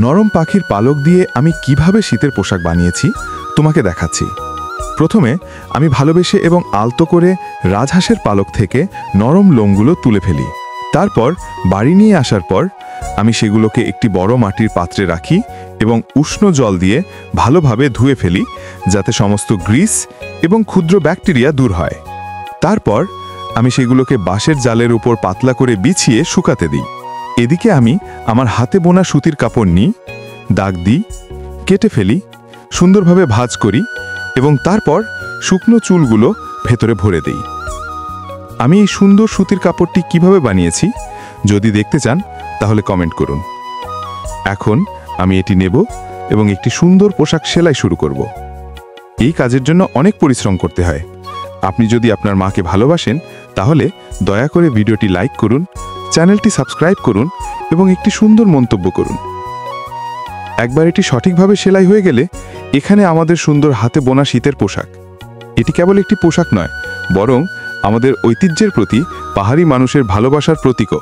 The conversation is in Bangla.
নরম পাখির পালক দিয়ে আমি কিভাবে শীতের পোশাক বানিয়েছি তোমাকে দেখাচ্ছি। প্রথমে আমি ভালোবেসে এবং আলতো করে রাজহাঁসের পালক থেকে নরম লোমগুলো তুলে ফেলি। তারপর বাড়ি নিয়ে আসার পর আমি সেগুলোকে একটি বড় মাটির পাত্রে রাখি এবং উষ্ণ জল দিয়ে ভালোভাবে ধুয়ে ফেলি, যাতে সমস্ত গ্রিস এবং ক্ষুদ্র ব্যাকটেরিয়া দূর হয়। তারপর আমি সেগুলোকে বাঁশের জালের উপর পাতলা করে বিছিয়ে শুকাতে দিই। এদিকে আমি আমার হাতে বোনা সুতির কাপড় নিই, দাগ দিই, কেটে ফেলি, সুন্দরভাবে ভাঁজ করি এবং তারপর শুকনো চুলগুলো ভেতরে ভরে দিই। আমি এই সুন্দর সুতির কাপড়টি কিভাবে বানিয়েছি যদি দেখতে চান তাহলে কমেন্ট করুন। এখন আমি এটি নেব এবং একটি সুন্দর পোশাক সেলাই শুরু করব। এই কাজের জন্য অনেক পরিশ্রম করতে হয়। আপনি যদি আপনার মাকে ভালোবাসেন তাহলে দয়া করে ভিডিওটি লাইক করুন, চ্যানেলটি সাবস্ক্রাইব করুন এবং একটি সুন্দর মন্তব্য করুন। একবার এটি সঠিকভাবে সেলাই হয়ে গেলে এখানে আমাদের সুন্দর হাতে বোনা শীতের পোশাক। এটি কেবল একটি পোশাক নয়, বরং আমাদের ঐতিহ্যের প্রতি পাহাড়ি মানুষের ভালোবাসার প্রতীকও।